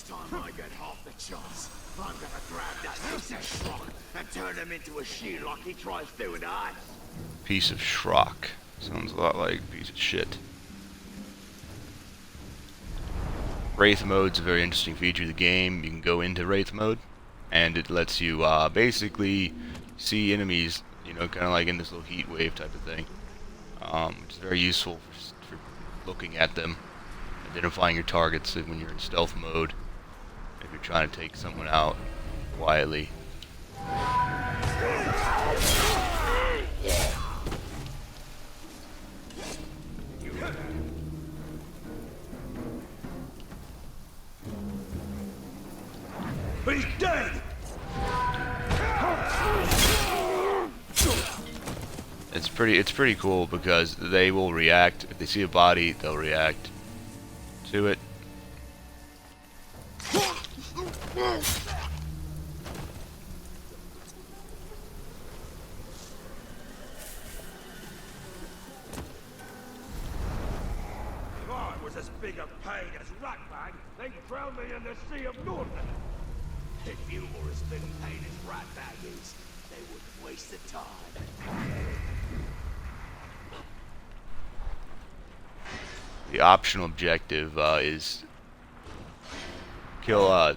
Next time I get half the chance, I'm gonna grab that piece of schlock and turn him into a shield like he tries doing to us. Piece of schrock. Sounds a lot like a piece of shit. Wraith mode's a very interesting feature of the game. You can go into Wraith mode, and it lets you basically see enemies, you know, kind of like in this little heat wave type of thing, which is very useful for looking at them, identifying your targets when you're in stealth mode, if you're trying to take someone out quietly. He's dead! It's pretty cool because they will react. If they see a body, they'll react to it. If I was as big a pain as Ratbag, they'd drown me in the Sea of Mordor. If you were as big a pain as Ratbag is, they wouldn't waste the time. The optional objective is kill 3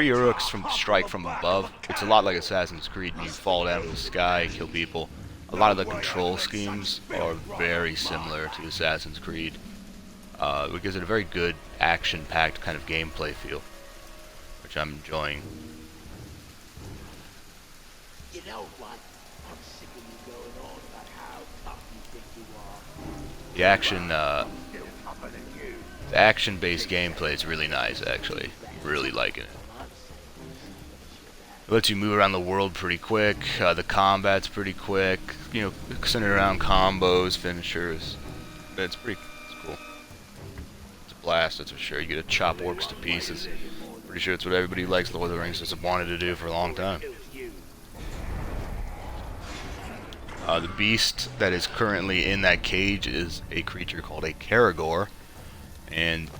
Uruks from strike from above. It's a lot like Assassin's Creed. You fall down from the sky, kill people. A lot of the control schemes are very similar to Assassin's Creed, which gives it a very good action-packed kind of gameplay feel, which I'm enjoying. You know what? I'm sick of you going on about how tough you think you are. The action, Still tougher than you. the action-based gameplay is really nice, actually. I'm really liking it. It lets you move around the world pretty quick. The combat's pretty quick. You know, centered around combos, finishers. It's cool. It's a blast, that's for sure. You get to chop orcs to pieces. Pretty sure it's what everybody who likes Lord of the Rings has wanted to do for a long time. The beast that is currently in that cage is a creature called a Caragor, and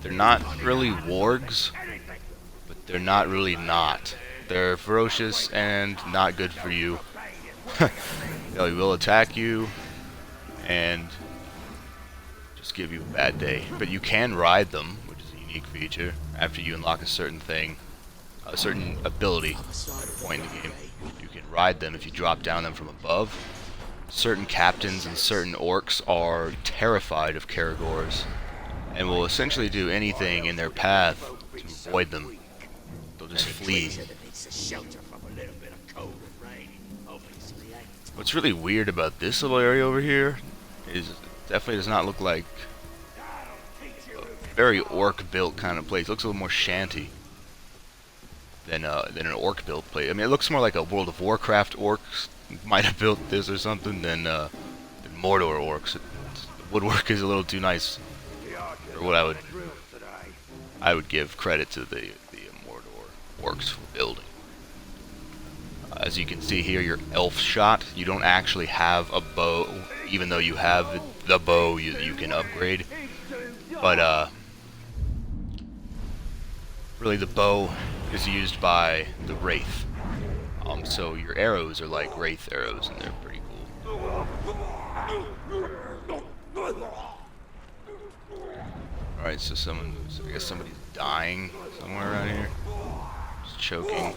they're not really wargs, but they're not really not. They're ferocious and not good for you. They will attack you and just give you a bad day. But you can ride them, which is a unique feature, after you unlock a certain thing, a certain ability at a point in the game. You can ride them if you drop down them from above. Certain captains and certain orcs are terrified of Caragors and will essentially do anything in their path to avoid them. They'll just flee. What's really weird about this little area over here is it definitely does not look like a very orc-built kind of place. It looks a little more shanty than an orc-built place. I mean, it looks more like a World of Warcraft orcs might have built this or something than Mordor orcs. The woodwork is a little too nice for what I would give credit to the Mordor orcs for building. As you can see here, your elf shot, you don't actually have a bow, even though you have the bow you can upgrade. But really the bow is used by the Wraith. So your arrows are like Wraith arrows, and they're pretty cool. Alright, so I guess somebody's dying somewhere around here. Just choking.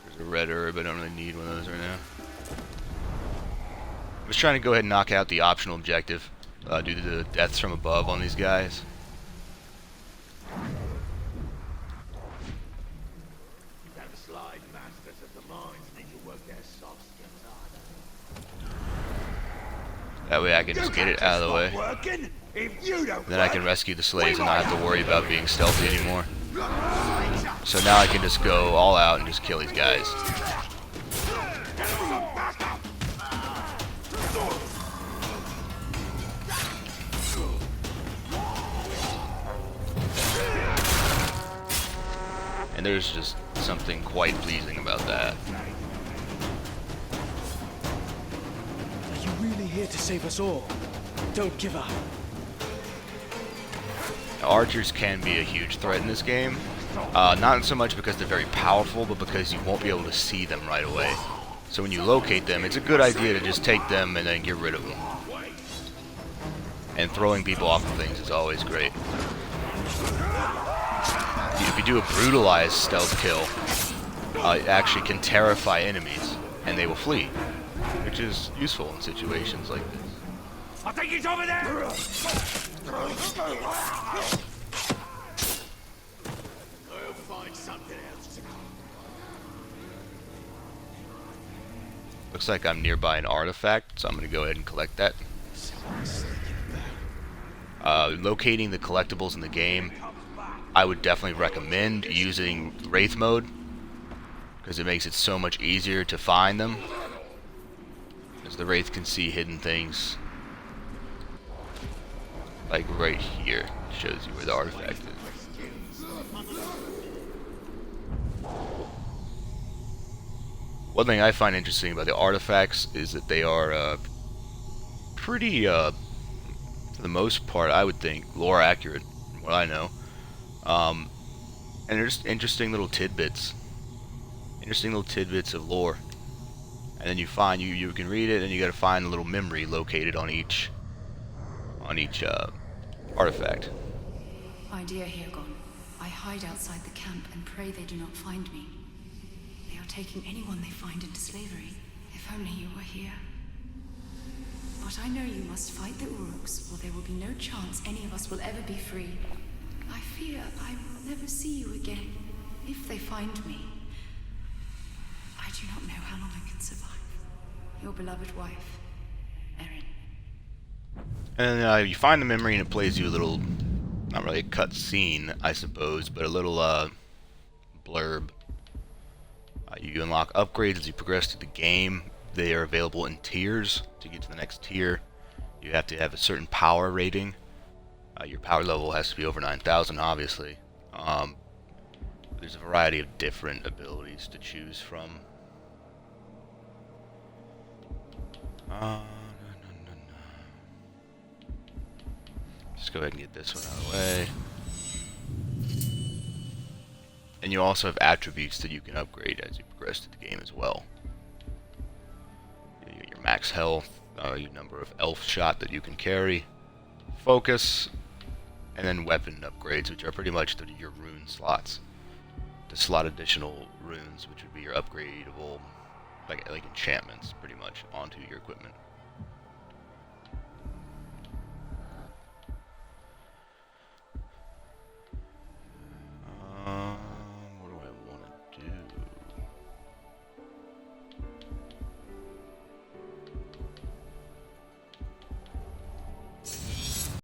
There's a red herb, I don't really need one of those right now. I was trying to go ahead and knock out the optional objective due to the deaths from above on these guys. That way I can just get it out of the way. Then I can rescue the slaves and not have to worry about being stealthy anymore. So now I can just go all out and just kill these guys. And there's just something quite pleasing about that. Are you really here to save us all? Don't give up. Archers can be a huge threat in this game. Not so much because they're very powerful, but because you won't be able to see them right away. So when you locate them, it's a good idea to just take them and then get rid of them. And throwing people off of things is always great. If you do a brutalized stealth kill, it actually can terrify enemies, and they will flee, which is useful in situations like this. I think he's over there! I'll find something else. Looks like I'm nearby an artifact, so I'm going to go ahead and collect that. Locating the collectibles in the game, I would definitely recommend using Wraith mode, because it makes it so much easier to find them, as the Wraith can see hidden things. Like right here, shows you where the artifact is. One thing I find interesting about the artifacts is that they are pretty, for the most part, I would think, lore accurate, from what I know. And they're just interesting little tidbits. Interesting little tidbits of lore. And then you find, you can read it, and you gotta find a little memory located on each artifact. My dear Hirgon, I hide outside the camp and pray they do not find me. They are taking anyone they find into slavery. If only you were here. But I know you must fight the Uruks, or there will be no chance any of us will ever be free. I fear I will never see you again, if they find me. I do not know how long I can survive. Your beloved wife, Erin. And you find the memory, and it plays you a little, not really a cut scene, I suppose, but a little blurb. You unlock upgrades as you progress through the game. They are available in tiers. To get to the next tier, you have to have a certain power rating. Your power level has to be over 9,000, obviously. There's a variety of different abilities to choose from. Just go ahead and get this one out of the way. And you also have attributes that you can upgrade as you progress through the game as well. Your max health, your number of elf shot that you can carry, focus, and then weapon upgrades, which are pretty much your rune slots. To slot additional runes, which would be your upgradable, like enchantments, pretty much, onto your equipment.